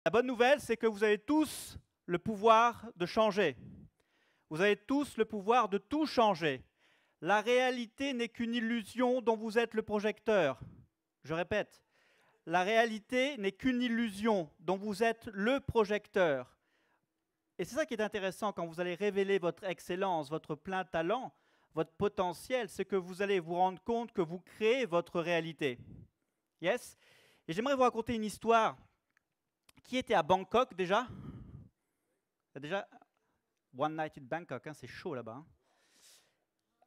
La bonne nouvelle, c'est que vous avez tous le pouvoir de changer. Vous avez tous le pouvoir de tout changer. La réalité n'est qu'une illusion dont vous êtes le projecteur. Je répète, la réalité n'est qu'une illusion dont vous êtes le projecteur. Et c'est ça qui est intéressant quand vous allez révéler votre excellence, votre plein talent, votre potentiel, c'est que vous allez vous rendre compte que vous créez votre réalité. Yes? Et j'aimerais vous raconter une histoire. Qui était à Bangkok déjà? Déjà, One Night in Bangkok, hein, c'est chaud là-bas.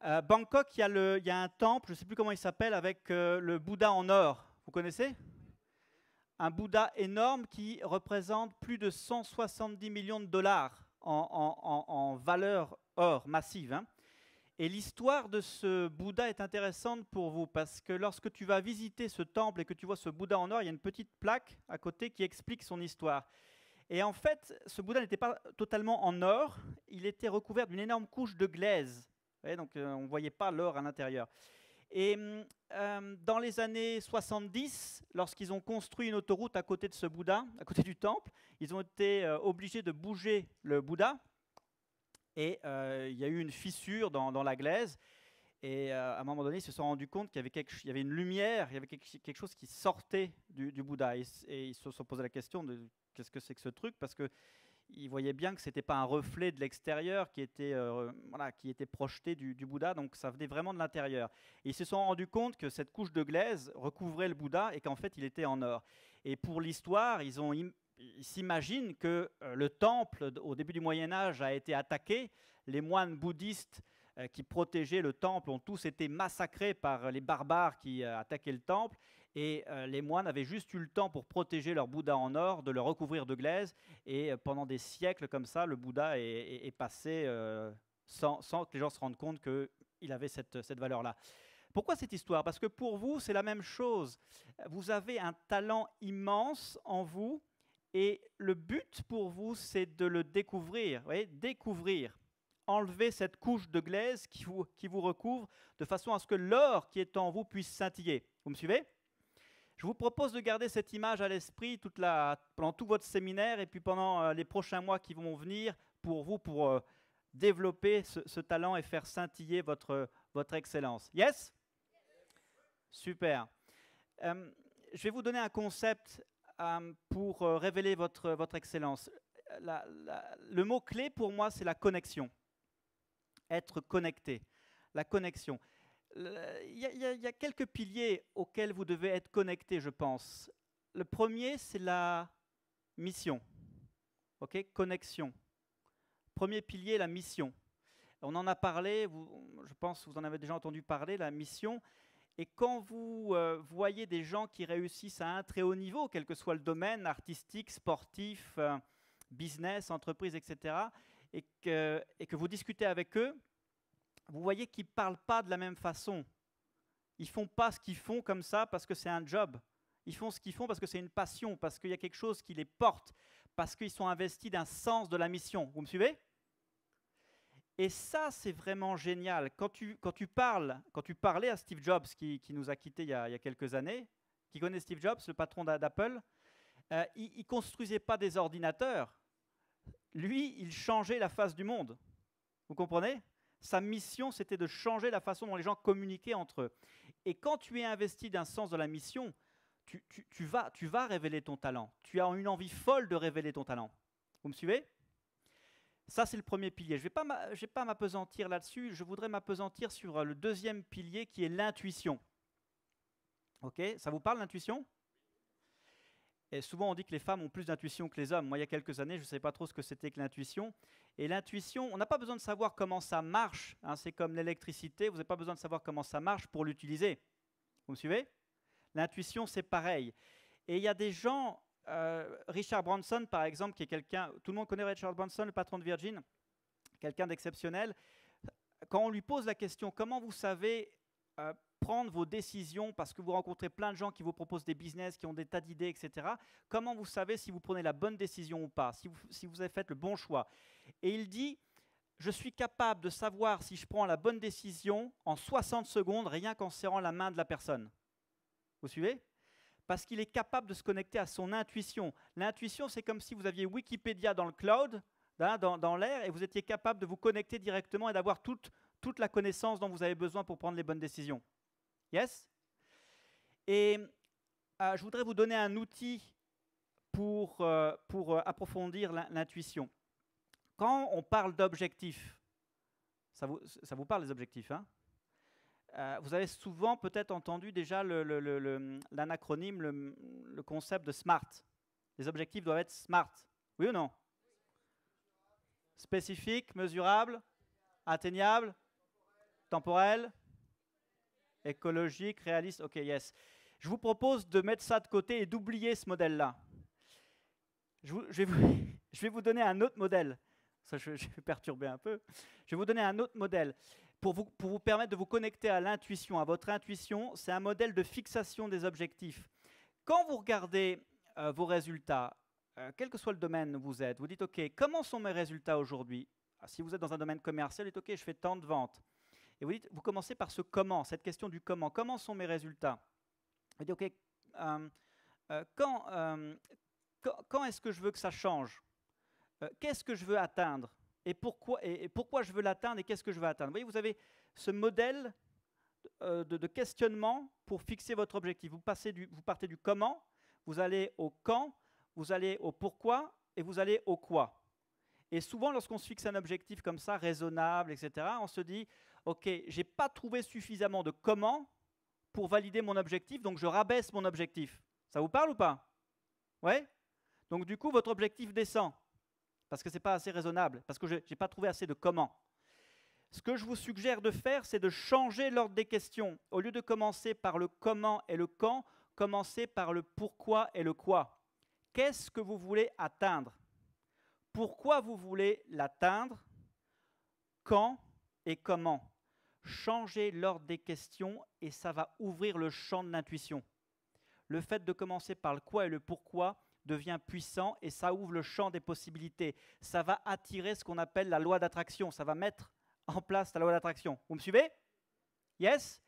Hein. Bangkok, il y a un temple, je ne sais plus comment il s'appelle, avec le Bouddha en or. Vous connaissez? Un Bouddha énorme qui représente plus de 170 millions de dollars en valeur or massive. Hein. Et l'histoire de ce Bouddha est intéressante pour vous parce que lorsque tu vas visiter ce temple et que tu vois ce Bouddha en or, il y a une petite plaque à côté qui explique son histoire. Et en fait, ce Bouddha n'était pas totalement en or, il était recouvert d'une énorme couche de glaise. Vous voyez, donc on ne voyait pas l'or à l'intérieur. Et dans les années 70, lorsqu'ils ont construit une autoroute à côté de ce Bouddha, à côté du temple, ils ont été obligés de bouger le Bouddha. Et il y a eu une fissure dans la glaise. Et à un moment donné, ils se sont rendus compte qu'il y avait une lumière, il y avait quelque chose qui sortait du Bouddha. Et ils se sont posé la question de qu'est-ce que c'est que ce truc, parce qu'ils voyaient bien que ce n'était pas un reflet de l'extérieur qui était projeté du Bouddha, donc ça venait vraiment de l'intérieur. Et ils se sont rendus compte que cette couche de glaise recouvrait le Bouddha et qu'en fait, il était en or. Et pour l'histoire, ils s'imaginent que le temple, au début du Moyen-Âge, a été attaqué. Les moines bouddhistes qui protégeaient le temple ont tous été massacrés par les barbares qui attaquaient le temple. Et les moines avaient juste eu le temps pour protéger leur Bouddha en or, de le recouvrir de glaise. Et pendant des siècles comme ça, le Bouddha est passé sans que les gens se rendent compte qu'il avait cette valeur-là. Pourquoi cette histoire? Parce que pour vous, c'est la même chose. Vous avez un talent immense en vous. Et le but pour vous, c'est de le découvrir. Vous voyez, découvrir. Enlever cette couche de glaise qui vous recouvre de façon à ce que l'or qui est en vous puisse scintiller. Vous me suivez? Je vous propose de garder cette image à l'esprit pendant tout votre séminaire et puis pendant les prochains mois qui vont venir pour vous, pour développer ce talent et faire scintiller votre excellence. Yes? Super. Je vais vous donner un concept pour révéler votre excellence. Le mot-clé pour moi, c'est la connexion. Être connecté. La connexion. Il y a quelques piliers auxquels vous devez être connecté, je pense. Le premier, c'est la mission. OK? Connexion. Premier pilier, la mission. On en a parlé, je pense que vous en avez déjà entendu parler, la mission. Et quand vous voyez des gens qui réussissent à un très haut niveau, quel que soit le domaine, artistique, sportif, business, entreprise, etc., et que vous discutez avec eux, vous voyez qu'ils ne parlent pas de la même façon. Ils ne font pas ce qu'ils font comme ça parce que c'est un job. Ils font ce qu'ils font parce que c'est une passion, parce qu'il y a quelque chose qui les porte, parce qu'ils sont investis d'un sens de la mission. Vous me suivez? Et ça, c'est vraiment génial. Quand tu parlais à Steve Jobs, qui nous a quittés il y a quelques années, qui connaît Steve Jobs, le patron d'Apple, il ne construisait pas des ordinateurs. Lui, il changeait la face du monde. Vous comprenez? Sa mission, c'était de changer la façon dont les gens communiquaient entre eux. Et quand tu es investi d'un sens de la mission, tu vas révéler ton talent. Tu as une envie folle de révéler ton talent. Vous me suivez? Ça, c'est le premier pilier. Je ne vais pas m'appesantir là-dessus. Je voudrais m'appesantir sur le deuxième pilier qui est l'intuition. OK? Ça vous parle, l'intuition? Et souvent, on dit que les femmes ont plus d'intuition que les hommes. Moi, il y a quelques années, je ne savais pas trop ce que c'était que l'intuition. Et l'intuition, on n'a pas besoin de savoir comment ça marche. Hein, c'est comme l'électricité, vous n'avez pas besoin de savoir comment ça marche pour l'utiliser. Vous me suivez? L'intuition, c'est pareil. Et il y a des gens, Richard Branson, par exemple, qui est quelqu'un, tout le monde connaît Richard Branson, le patron de Virgin, quelqu'un d'exceptionnel. Quand on lui pose la question, comment vous savez prendre vos décisions, parce que vous rencontrez plein de gens qui vous proposent des business, qui ont des tas d'idées, etc. Comment vous savez si vous prenez la bonne décision ou pas, si vous avez fait le bon choix? Et il dit, je suis capable de savoir si je prends la bonne décision en 60 secondes, rien qu'en serrant la main de la personne. Vous suivez? parce qu'il est capable de se connecter à son intuition. L'intuition, c'est comme si vous aviez Wikipédia dans le cloud, dans l'air, et vous étiez capable de vous connecter directement et d'avoir toute la connaissance dont vous avez besoin pour prendre les bonnes décisions. Yes? Et je voudrais vous donner un outil pour approfondir l'intuition. Quand on parle d'objectifs, ça vous parle les objectifs, hein? Vous avez souvent peut-être entendu déjà l'anacronyme, le concept de SMART. Les objectifs doivent être SMART. Oui ou non? Spécifique, mesurable, atteignable, temporel, écologique, réaliste. Ok, yes. Je vous propose de mettre ça de côté et d'oublier ce modèle-là. Je vais vous donner un autre modèle. Ça, je vais perturber un peu. Je vais vous donner un autre modèle pour vous permettre de vous connecter à l'intuition, à votre intuition. C'est un modèle de fixation des objectifs. Quand vous regardez vos résultats, quel que soit le domaine où vous êtes, vous dites, OK, comment sont mes résultats aujourd'hui? Si vous êtes dans un domaine commercial, vous dites, OK, je fais tant de ventes. Et vous commencez par ce comment, cette question du comment. Comment sont mes résultats? Vous dites, OK, quand est-ce que je veux que ça change? Qu'est-ce que je veux atteindre? Et pourquoi je veux l'atteindre et qu'est-ce que je veux atteindre? Vous voyez, vous avez ce modèle de questionnement pour fixer votre objectif. Vous partez du comment, vous allez au quand, vous allez au pourquoi et vous allez au quoi. Et souvent, lorsqu'on se fixe un objectif comme ça, raisonnable, etc., on se dit, OK, je n'ai pas trouvé suffisamment de comment pour valider mon objectif, donc je rabaisse mon objectif. Ça vous parle ou pas? Ouais? Donc du coup, votre objectif descend, parce que ce n'est pas assez raisonnable, parce que je n'ai pas trouvé assez de comment. Ce que je vous suggère de faire, c'est de changer l'ordre des questions. Au lieu de commencer par le comment et le quand, commencez par le pourquoi et le quoi. Qu'est-ce que vous voulez atteindre? Pourquoi vous voulez l'atteindre? Quand et comment? Changez l'ordre des questions et ça va ouvrir le champ de l'intuition. Le fait de commencer par le quoi et le pourquoi devient puissant et ça ouvre le champ des possibilités. Ça va attirer ce qu'on appelle la loi d'attraction. Ça va mettre en place la loi d'attraction. Vous me suivez? Yes?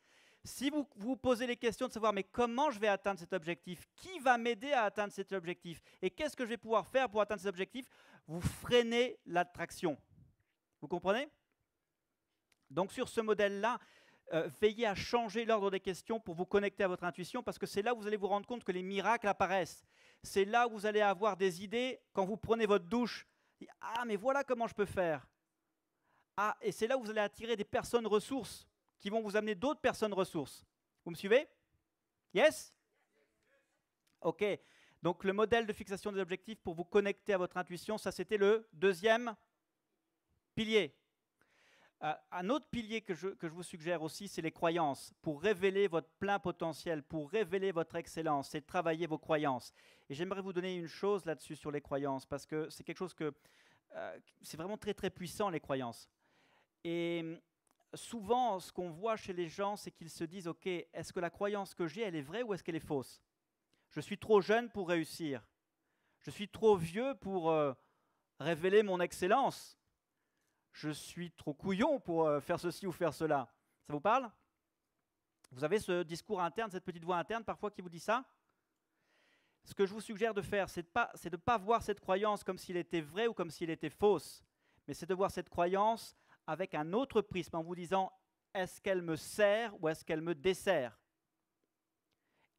Si vous vous posez les questions de savoir mais comment je vais atteindre cet objectif, qui va m'aider à atteindre cet objectif et qu'est-ce que je vais pouvoir faire pour atteindre cet objectif, vous freinez l'attraction. Vous comprenez? Donc sur ce modèle-là, veillez à changer l'ordre des questions pour vous connecter à votre intuition parce que c'est là où vous allez vous rendre compte que les miracles apparaissent. C'est là où vous allez avoir des idées quand vous prenez votre douche. Ah, mais voilà comment je peux faire. Ah, et c'est là où vous allez attirer des personnes ressources qui vont vous amener d'autres personnes ressources. Vous me suivez? Yes? OK. Donc le modèle de fixation des objectifs pour vous connecter à votre intuition, ça c'était le deuxième pilier. Un autre pilier que je vous suggère aussi, c'est les croyances. Pour révéler votre plein potentiel, pour révéler votre excellence, c'est de travailler vos croyances. Et j'aimerais vous donner une chose là-dessus sur les croyances, parce que c'est quelque chose que c'est vraiment très très puissant, les croyances. Et souvent, ce qu'on voit chez les gens, c'est qu'ils se disent, OK, est-ce que la croyance que j'ai, elle est vraie ou est-ce qu'elle est fausse? Je suis trop jeune pour réussir. Je suis trop vieux pour révéler mon excellence. Je suis trop couillon pour faire ceci ou faire cela. Ça vous parle? Vous avez ce discours interne, cette petite voix interne parfois qui vous dit ça? Ce que je vous suggère de faire, c'est de ne pas voir cette croyance comme s'il était vrai ou comme s'il était fausse, mais c'est de voir cette croyance avec un autre prisme en vous disant est-ce qu'elle me sert ou est-ce qu'elle me dessert?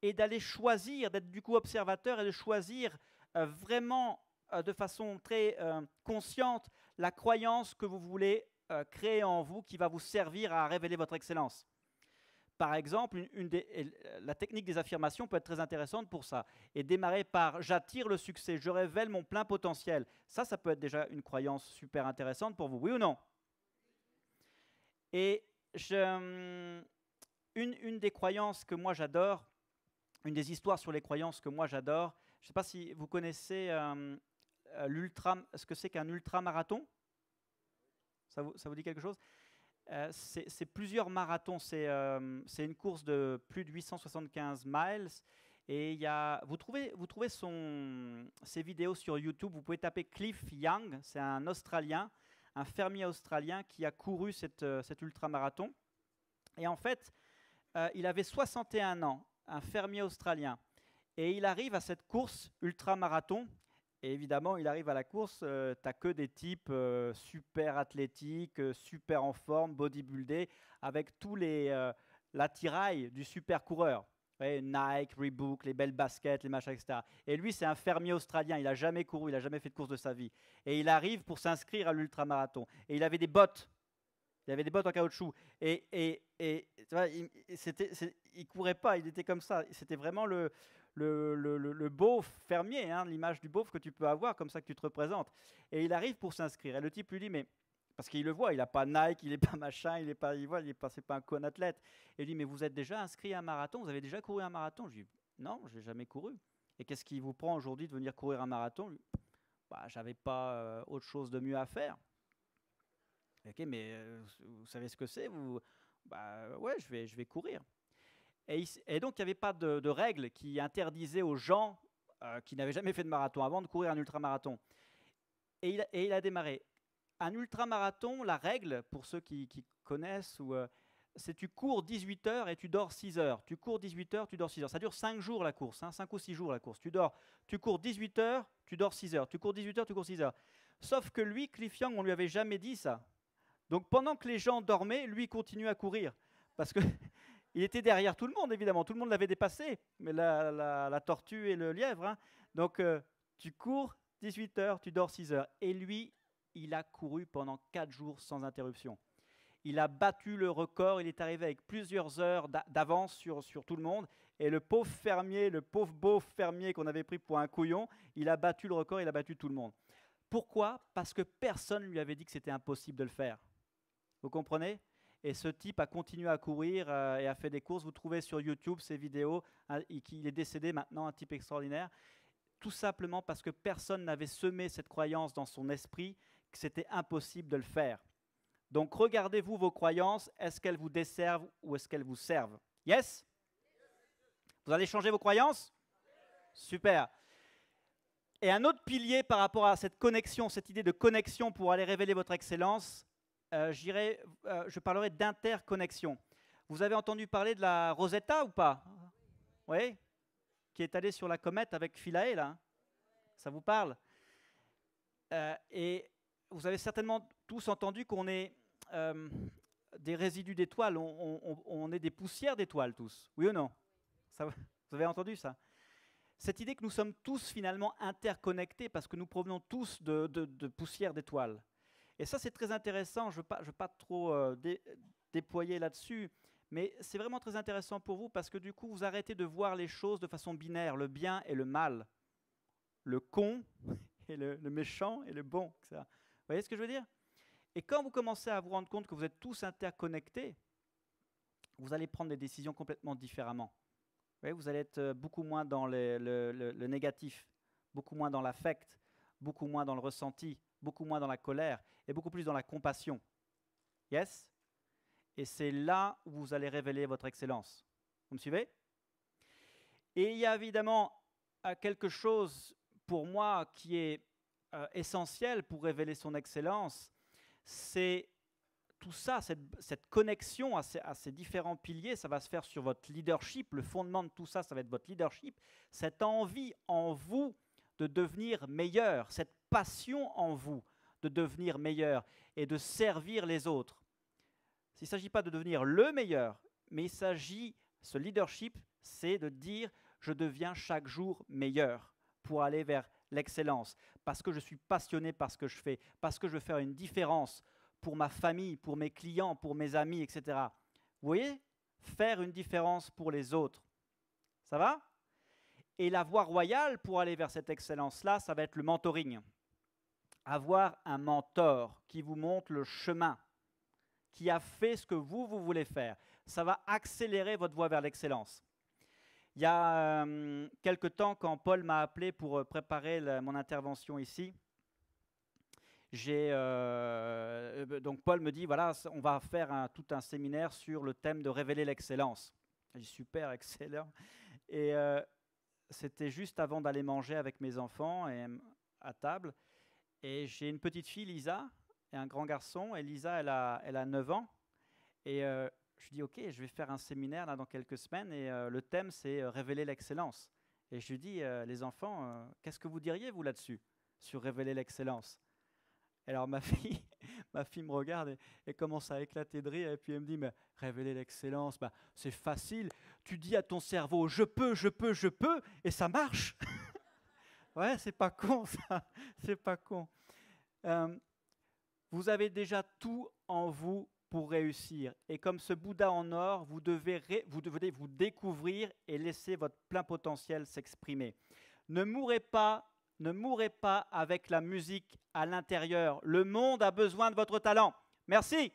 Et d'aller choisir, d'être du coup observateur et de choisir vraiment de façon très consciente la croyance que vous voulez créer en vous qui va vous servir à révéler votre excellence. Par exemple, la technique des affirmations peut être très intéressante pour ça. Et démarrer par « j'attire le succès, je révèle mon plein potentiel ». Ça peut être déjà une croyance super intéressante pour vous, oui ou non? Et une des croyances que moi j'adore, une des histoires sur les croyances que moi j'adore, je ne sais pas si vous connaissez ce que c'est qu'un ultramarathon? Ça vous dit quelque chose? C'est plusieurs marathons, c'est une course de plus de 875 miles. Et vous trouvez ses vidéos sur YouTube, vous pouvez taper Cliff Young, c'est un Australien, un fermier australien qui a couru cet ultramarathon. Et en fait, il avait 61 ans, un fermier australien. Et il arrive à cette course ultra-marathon. Et évidemment, il arrive à la course, tu n'as que des types super athlétiques, super en forme, bodybuildés, avec tous l'attirail du super coureur. Ouais, Nike, Reebok, les belles baskets, les machins, etc. Et lui, c'est un fermier australien. Il n'a jamais couru, il n'a jamais fait de course de sa vie. Et il arrive pour s'inscrire à l'ultramarathon. Et il avait des bottes. Il avait des bottes en caoutchouc. Et tu vois, il courait pas, il était comme ça. C'était vraiment le beauf fermier, hein, l'image du beauf que tu peux avoir, comme ça que tu te représentes. Et il arrive pour s'inscrire. Et le type lui dit, mais parce qu'il le voit, il n'a pas Nike, il n'est pas machin, il c'est pas un con athlète. Et il dit, mais vous êtes déjà inscrit à un marathon, vous avez déjà couru un marathon? Je dis, non, je n'ai jamais couru. Et qu'est-ce qui vous prend aujourd'hui de venir courir un marathon? Bah, j'avais pas autre chose de mieux à faire. Ok, mais vous savez ce que c'est vous? Bah ouais, je vais courir. Et donc, il n'y avait pas de règle qui interdisait aux gens qui n'avaient jamais fait de marathon avant de courir un ultramarathon. Et il a démarré. Un ultramarathon, la règle, pour ceux qui connaissent, c'est tu cours 18 heures et tu dors 6 heures. Tu cours 18 heures, tu dors 6 heures. Ça dure 5 jours la course, hein, 5 ou 6 jours la course. Tu cours 18 heures, tu dors 6 heures. Tu cours 18 heures, tu cours 6 heures. Sauf que lui, Cliff Young, on ne lui avait jamais dit ça. Donc pendant que les gens dormaient, lui continue à courir. Parce que il était derrière tout le monde, évidemment. Tout le monde l'avait dépassé, mais la tortue et le lièvre. Hein. Donc tu cours 18 heures, tu dors 6 heures. Et lui, il a couru pendant 4 jours sans interruption. Il a battu le record, il est arrivé avec plusieurs heures d'avance sur tout le monde. Et le pauvre fermier, le pauvre beauf fermier qu'on avait pris pour un couillon, il a battu le record, il a battu tout le monde. Pourquoi? Parce que personne ne lui avait dit que c'était impossible de le faire. Vous comprenez? Et ce type a continué à courir et a fait des courses. Vous trouvez sur YouTube ces vidéos. Hein, il est décédé maintenant, un type extraordinaire. Tout simplement parce que personne n'avait semé cette croyance dans son esprit que c'était impossible de le faire. Donc regardez-vous vos croyances. Est-ce qu'elles vous desservent ou est-ce qu'elles vous servent? Yes? Vous allez changer vos croyances? Super. Et un autre pilier par rapport à cette connexion, cette idée de connexion pour aller révéler votre excellence, je parlerai d'interconnexion. Vous avez entendu parler de la Rosetta ou pas? Oui? Qui est allée sur la comète avec Philae, là. Ça vous parle? Et vous avez certainement tous entendu qu'on est des résidus d'étoiles, on est des poussières d'étoiles tous. Oui ou non? Vous avez entendu ça? Cette idée que nous sommes tous finalement interconnectés parce que nous provenons tous de poussières d'étoiles. Et ça, c'est très intéressant. Je ne veux pas trop déployer là-dessus, mais c'est vraiment très intéressant pour vous parce que du coup, vous arrêtez de voir les choses de façon binaire, le bien et le mal, le con et le méchant et le bon. Etc. Vous voyez ce que je veux dire? Et quand vous commencez à vous rendre compte que vous êtes tous interconnectés, vous allez prendre des décisions complètement différemment. Vous voyez, vous allez être beaucoup moins dans le négatif, beaucoup moins dans l'affect, beaucoup moins dans le ressenti, beaucoup moins dans la colère et beaucoup plus dans la compassion. Yes? Et c'est là où vous allez révéler votre excellence. Vous me suivez? Et il y a évidemment quelque chose pour moi qui est essentiel pour révéler son excellence, c'est tout ça, cette connexion à ces différents piliers, ça va se faire sur votre leadership. Le fondement de tout ça, ça va être votre leadership. Cette envie en vous de devenir meilleur, cette passion en vous de devenir meilleur et de servir les autres. Il ne s'agit pas de devenir le meilleur, mais il s'agit, ce leadership, c'est de dire je deviens chaque jour meilleur pour aller vers l'excellence, parce que je suis passionné par ce que je fais, parce que je veux faire une différence pour ma famille, pour mes clients, pour mes amis, etc. Vous voyez? Faire une différence pour les autres. Ça va? Et la voie royale pour aller vers cette excellence-là, ça va être le mentoring. Avoir un mentor qui vous montre le chemin, qui a fait ce que vous voulez faire. Ça va accélérer votre voie vers l'excellence. Il y a quelque temps, quand Paul m'a appelé pour préparer mon intervention ici, donc Paul me dit, voilà, on va faire tout un séminaire sur le thème de révéler l'excellence. J'ai dit, super, excellent. Et c'était juste avant d'aller manger avec mes enfants à table. Et j'ai une petite fille, Lisa, et un grand garçon. Et Lisa, elle a 9 ans. Et je dis, OK, je vais faire un séminaire là, dans quelques semaines. Et le thème, c'est révéler l'excellence. Et je lui dis, les enfants, qu'est-ce que vous diriez, vous, là-dessus, sur révéler l'excellence? Alors ma fille, ma fille me regarde et commence à éclater de rire, et puis elle me dit, mais révéler l'excellence, bah, c'est facile, tu dis à ton cerveau, je peux, je peux, je peux, et ça marche. Ouais, c'est pas con ça, c'est pas con. Vous avez déjà tout en vous pour réussir. Et comme ce Bouddha en or, vous devez vous découvrir et laisser votre plein potentiel s'exprimer. Ne mourrez pas avec la musique à l'intérieur. Le monde a besoin de votre talent. Merci.